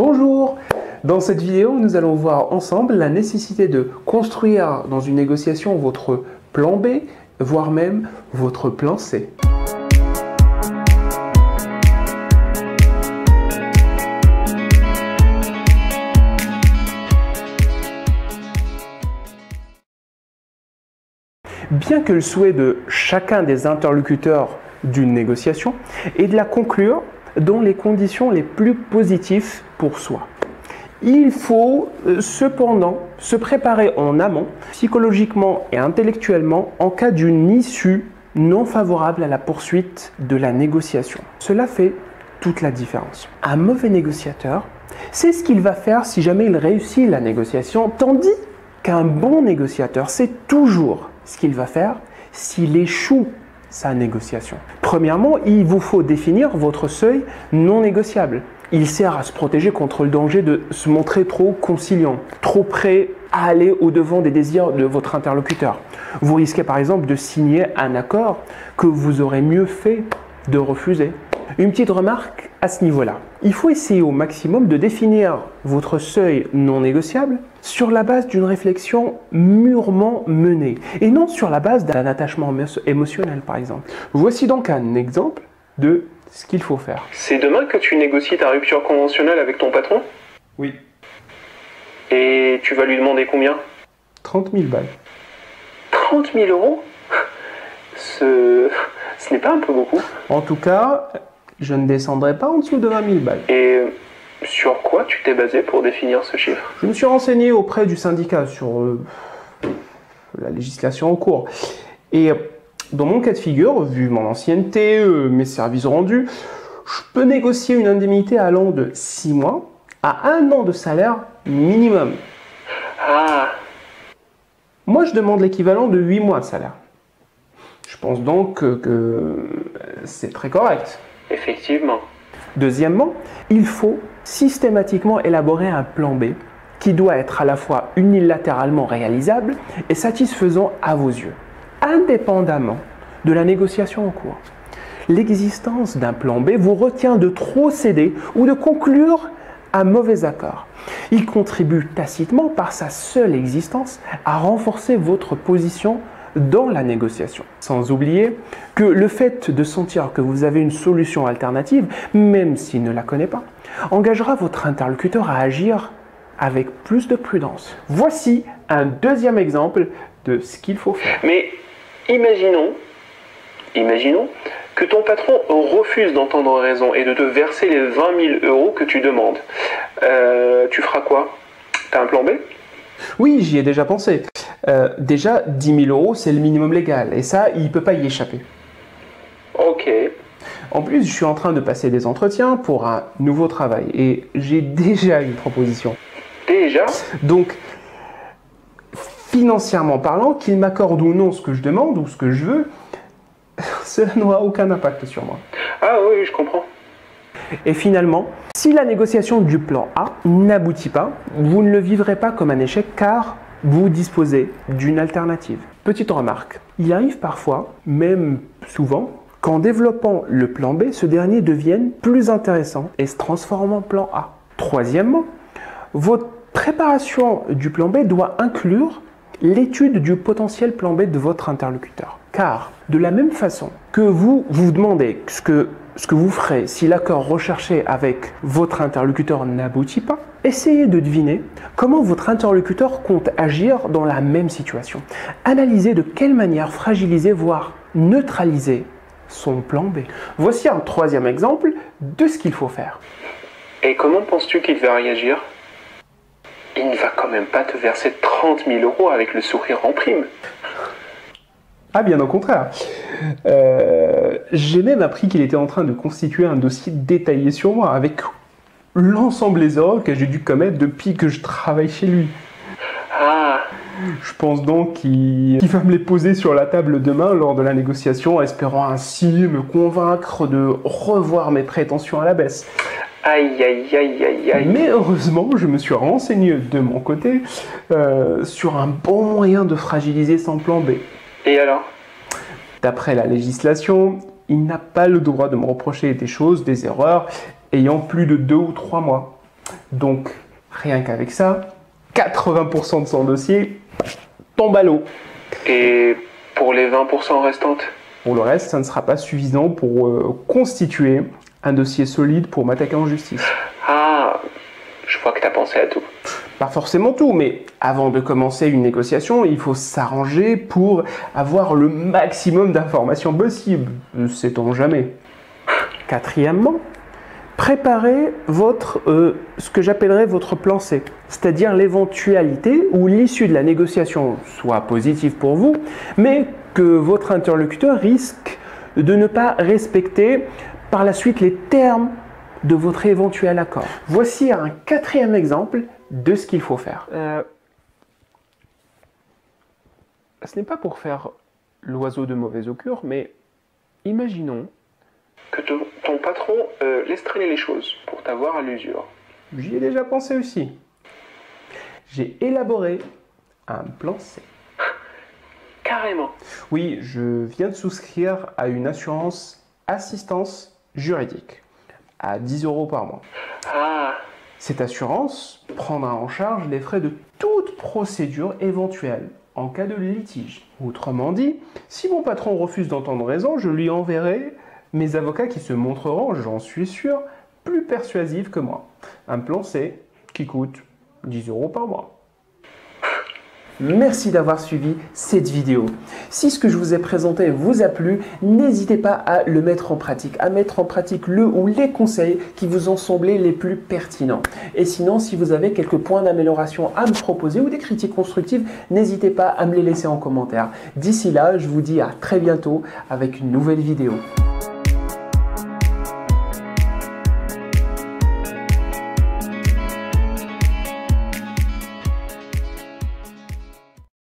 Bonjour! Dans cette vidéo, nous allons voir ensemble la nécessité de construire dans une négociation votre plan B, voire même votre plan C. Bien que le souhait de chacun des interlocuteurs d'une négociation est de la conclure dans les conditions les plus positives pour soi. Il faut cependant se préparer en amont, psychologiquement et intellectuellement, en cas d'une issue non favorable à la poursuite de la négociation. Cela fait toute la différence. Un mauvais négociateur, c'est ce qu'il va faire si jamais il réussit la négociation, tandis qu'un bon négociateur, c'est toujours ce qu'il va faire s'il échoue sa négociation. Premièrement, il vous faut définir votre seuil non négociable. Il sert à se protéger contre le danger de se montrer trop conciliant, trop prêt à aller au-devant des désirs de votre interlocuteur. Vous risquez par exemple de signer un accord que vous aurez mieux fait de refuser. Une petite remarque à ce niveau-là. Il faut essayer au maximum de définir votre seuil non négociable sur la base d'une réflexion mûrement menée et non sur la base d'un attachement émotionnel par exemple. Voici donc un exemple de ce qu'il faut faire. C'est demain que tu négocies ta rupture conventionnelle avec ton patron? Oui. Et tu vas lui demander combien? 30 000 balles. 30 000 euros? Ce n'est pas un peu beaucoup? En tout cas, je ne descendrai pas en dessous de 20 000 balles. Et sur quoi tu t'es basé pour définir ce chiffre? Je me suis renseigné auprès du syndicat sur la législation en cours. Et dans mon cas de figure, vu mon ancienneté, mes services rendus, je peux négocier une indemnité allant de 6 mois à 1 an de salaire minimum. Ah! Moi, je demande l'équivalent de 8 mois de salaire. Je pense donc que c'est très correct. Effectivement. Deuxièmement, il faut systématiquement élaborer un plan B qui doit être à la fois unilatéralement réalisable et satisfaisant à vos yeux, indépendamment de la négociation en cours. L'existence d'un plan B vous retient de trop céder ou de conclure un mauvais accord. Il contribue tacitement par sa seule existence à renforcer votre position dans la négociation. Sans oublier que le fait de sentir que vous avez une solution alternative, même s'il ne la connaît pas, engagera votre interlocuteur à agir avec plus de prudence. Voici un deuxième exemple de ce qu'il faut faire. Mais imaginons que ton patron refuse d'entendre raison et de te verser les 20 000 euros que tu demandes. Tu feras quoi? T'as un plan B? Oui, j'y ai déjà pensé. Déjà, 10 000 euros, c'est le minimum légal. Et ça, il ne peut pas y échapper. Ok. En plus, je suis en train de passer des entretiens pour un nouveau travail. Et j'ai déjà une proposition. Déjà? Donc, financièrement parlant, qu'il m'accorde ou non ce que je demande ou ce que je veux, cela n'aura aucun impact sur moi. Ah oui, je comprends. Et finalement, si la négociation du plan A n'aboutit pas, vous ne le vivrez pas comme un échec car vous disposez d'une alternative. Petite remarque, il arrive parfois, même souvent, qu'en développant le plan B, ce dernier devienne plus intéressant et se transforme en plan A. Troisièmement, votre préparation du plan B doit inclure l'étude du potentiel plan B de votre interlocuteur. Car, de la même façon que vous vous demandez ce que vous ferez si l'accord recherché avec votre interlocuteur n'aboutit pas, essayez de deviner comment votre interlocuteur compte agir dans la même situation. Analysez de quelle manière fragiliser, voire neutraliser son plan B. Voici un troisième exemple de ce qu'il faut faire. Et comment penses-tu qu'il va réagir? Il ne va quand même pas te verser 30 000 euros avec le sourire en prime. Ah, bien au contraire. J'ai même appris qu'il était en train de constituer un dossier détaillé sur moi, avec l'ensemble des erreurs que j'ai dû commettre depuis que je travaille chez lui. Ah. Je pense donc qu'il va me les poser sur la table demain lors de la négociation, espérant ainsi me convaincre de revoir mes prétentions à la baisse. Aïe, aïe, aïe, aïe, aïe. Mais heureusement, je me suis renseigné de mon côté sur un bon moyen de fragiliser son plan B. Et alors? D'après la législation, il n'a pas le droit de me reprocher des choses, des erreurs, ayant plus de 2 ou 3 mois. Donc, rien qu'avec ça, 80% de son dossier tombe à l'eau. Et pour les 20% restantes? Pour le reste, ça ne sera pas suffisant pour constituer un dossier solide pour m'attaquer en justice. Ah, je vois que tu as pensé à tout. Pas forcément tout, mais avant de commencer une négociation, il faut s'arranger pour avoir le maximum d'informations possibles. Sait-on jamais. Quatrièmement, préparez ce que j'appellerais votre plan C, c'est-à-dire l'éventualité où l'issue de la négociation soit positive pour vous, mais que votre interlocuteur risque de ne pas respecter par la suite les termes de votre éventuel accord. Voici un quatrième exemple de ce qu'il faut faire. Ce n'est pas pour faire l'oiseau de mauvais augure, mais imaginons que ton patron laisse traîner les choses pour t'avoir à l'usure. J'y ai déjà pensé aussi. J'ai élaboré un plan C. Carrément. Oui, je viens de souscrire à une assurance assistance juridique à 10 € par mois. Ah. Cette assurance prendra en charge les frais de toute procédure éventuelle en cas de litige. Autrement dit, si mon patron refuse d'entendre raison, je lui enverrai mes avocats qui se montreront, j'en suis sûr, plus persuasifs que moi. Un plan C qui coûte 10 € par mois. Merci d'avoir suivi cette vidéo. Si ce que je vous ai présenté vous a plu, n'hésitez pas à le mettre en pratique, à mettre en pratique le ou les conseils qui vous ont semblé les plus pertinents. Et sinon, si vous avez quelques points d'amélioration à me proposer ou des critiques constructives, n'hésitez pas à me les laisser en commentaire. D'ici là, je vous dis à très bientôt avec une nouvelle vidéo.